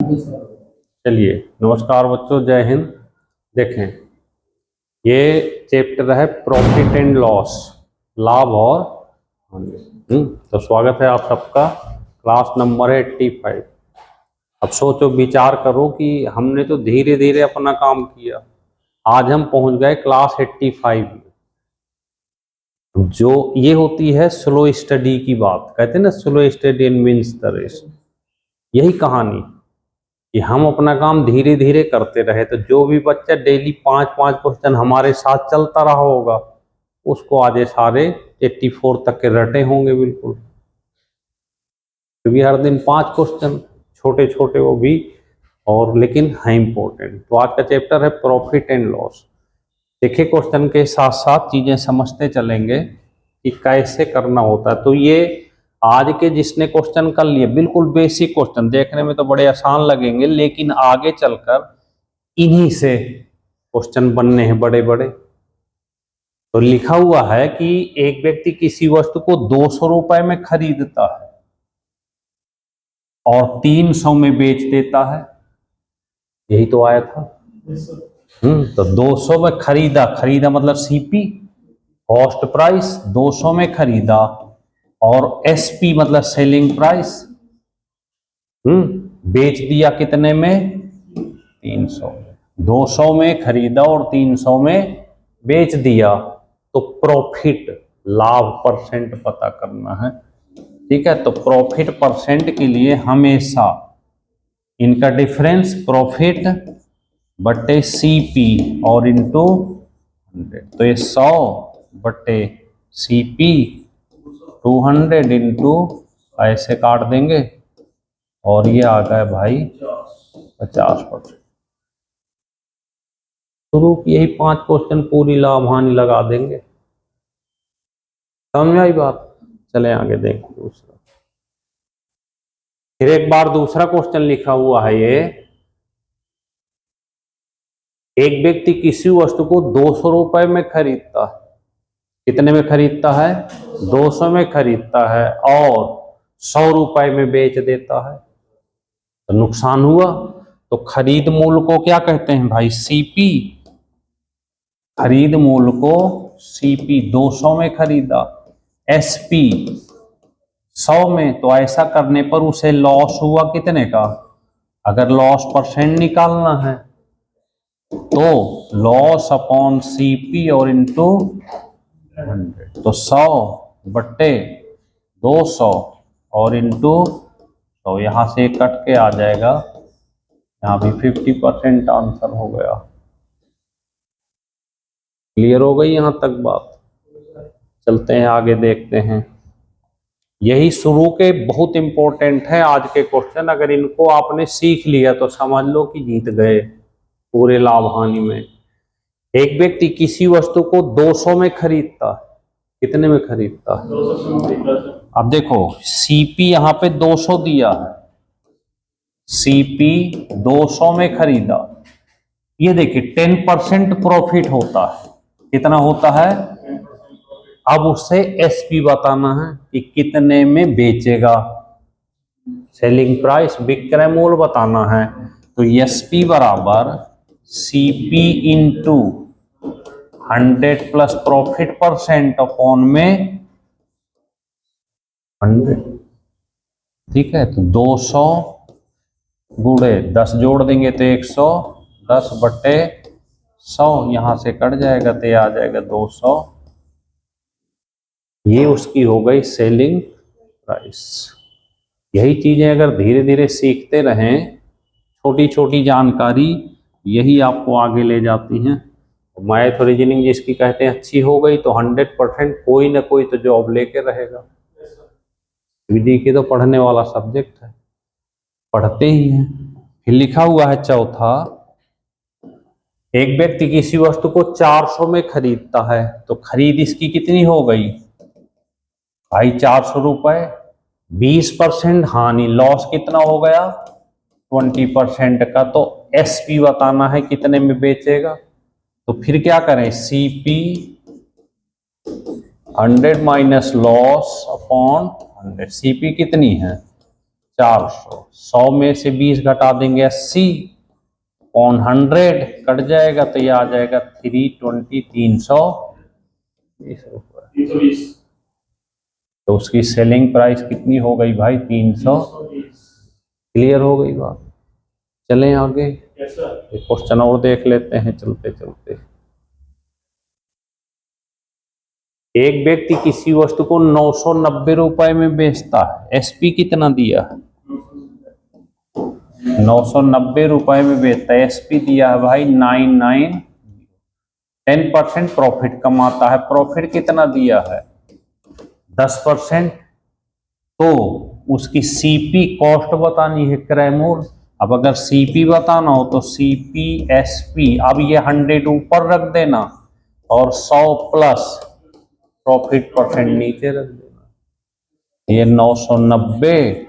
चलिए, नमस्कार बच्चों, जय हिंद। देखें, ये चैप्टर है प्रॉफिट एंड लॉस, लाभ और हानि। तो स्वागत है आप सबका। क्लास नंबर है 85। अब सोचो, विचार करो कि हमने तो धीरे धीरे अपना काम किया, आज हम पहुंच गए क्लास 85 में। जो ये होती है स्लो स्टडी की बात, कहते हैं ना, slow study and wins the race. यही कहानी कि हम अपना काम धीरे धीरे करते रहे, तो जो भी बच्चा डेली 5-5 क्वेश्चन हमारे साथ चलता रहा होगा, उसको आज ये सारे 84 तक के रटे होंगे बिल्कुल, क्योंकि हर दिन 5 क्वेश्चन, छोटे छोटे वो भी, और लेकिन है इंपॉर्टेंट। तो आज का चैप्टर है प्रॉफिट एंड लॉस। देखिए, क्वेश्चन के साथ साथ चीजें समझते चलेंगे कि कैसे करना होता है। तो ये आज के जिसने क्वेश्चन कर लिए, बिल्कुल बेसिक क्वेश्चन, देखने में तो बड़े आसान लगेंगे, लेकिन आगे चलकर इन्हीं से क्वेश्चन बनने हैं बड़े बड़े। तो लिखा हुआ है कि एक व्यक्ति किसी वस्तु को 200 रुपए में खरीदता है और 300 में बेच देता है। यही तो आया था। तो 200 में खरीदा मतलब सीपी, कॉस्ट प्राइस, 200 में खरीदा, और एसपी मतलब सेलिंग प्राइस, बेच दिया कितने में? 300। 200 में खरीदा और 300 में बेच दिया, तो प्रॉफिट, लाभ परसेंट पता करना है। ठीक है, तो प्रॉफिट परसेंट के लिए हमेशा इनका डिफरेंस प्रॉफिट बटे सीपी और इनटू 100। तो ये 100 बटे सीपी 200 इंटू ऐसे काट देंगे, और ये आ गया भाई 50%। शुरू की यही 5 क्वेश्चन पूरी लाभ हानि लगा देंगे। समझ में आई बात? चले आगे देखें दूसरा। फिर एक बार दूसरा क्वेश्चन लिखा हुआ है ये, एक व्यक्ति किसी वस्तु को 200 रुपए में खरीदता है। कितने में खरीदता है? 200 में खरीदता है और 100 रुपए में बेच देता है, तो नुकसान हुआ। तो खरीद मूल्य को क्या कहते हैं भाई? सीपी। खरीद मूल्य को सीपी, 200 में खरीदा, एसपी 100 में, तो ऐसा करने पर उसे लॉस हुआ कितने का? अगर लॉस परसेंट निकालना है तो लॉस अपॉन सीपी और इनटू 100, तो 100 बट्टे 200 और इनटू 100, यहां से कट के आ जाएगा, यहां भी 50% आंसर हो गया। क्लियर हो गई यहां तक बात? चलते हैं आगे, देखते हैं। यही शुरू के बहुत इंपॉर्टेंट है आज के क्वेश्चन। अगर इनको आपने सीख लिया तो समझ लो कि जीत गए पूरे लाभ हानि में। एक व्यक्ति किसी वस्तु को 200 में खरीदता है। कितने में खरीदता है? अब देखो, सीपी यहां पे 200 दिया है, सीपी 200 में खरीदा, ये देखिए 10% प्रॉफिट होता है। कितना होता है? अब उससे एसपी बताना है कि कितने में बेचेगा, सेलिंग प्राइस, विक्रय मूल्य बताना है। तो एसपी बराबर CP into 100 plus profit percent upon में 100। ठीक है, तो 200 गुणे 10 जोड़ देंगे तो 110 बटे 100, यहां से कट जाएगा तो ये आ जाएगा 200। ये उसकी हो गई सेलिंग प्राइस। यही चीजें अगर धीरे धीरे सीखते रहें, छोटी छोटी जानकारी, यही आपको आगे ले जाती हैं। मैथ रीजनिंग जिसकी कहते हैं अच्छी हो गई, तो 100% कोई ना कोई तो जॉब लेके रहेगा। विधि की तो पढ़ने वाला सब्जेक्ट है, पढ़ते ही हैं। फिर लिखा हुआ है चौथा, एक व्यक्ति किसी वस्तु को 400 में खरीदता है, तो खरीद इसकी कितनी हो गई भाई? 400 रुपए, 20% हानि, लॉस कितना हो गया? 20% का। तो एसपी बताना है कितने में बेचेगा। तो फिर क्या करें? CP 100 minus loss upon 100। CP कितनी है? 400, 100 में से 20 घटा देंगे 80 ऑन 100 कट जाएगा तो ये आ जाएगा 320, 320 रुपये। तो उसकी सेलिंग प्राइस कितनी हो गई भाई? 320। क्लियर हो गई बात? चलें आगे, एक क्वेश्चन और देख लेते हैं चलते चलते। एक व्यक्ति किसी वस्तु को 990 रुपए में बेचता है, एसपी कितना दिया है? 990 रुपए में बेचता है, एसपी दिया है भाई 99। 10% प्रॉफिट कमाता है, प्रॉफिट कितना दिया है? 10%। तो उसकी सीपी कॉस्ट बतानी है, क्रय मूल्य। अब अगर सीपी बताना हो तो सीपी एसपी, अब ये 100 ऊपर रख देना और 100 प्लस प्रॉफिट परसेंट नीचे रख देना। ये 990,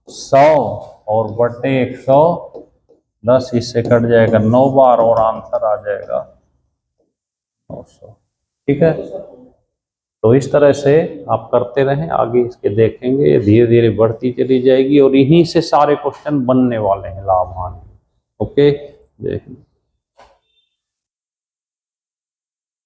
100 और बटे 110, इससे कट जाएगा 9 बार और आंसर आ जाएगा 900। ठीक है, तो इस तरह से आप करते रहें, आगे इसके देखेंगे धीरे धीरे बढ़ती चली जाएगी और इन्हीं से सारे क्वेश्चन बनने वाले हैं लाभ हानि। ओके, जय हिंद।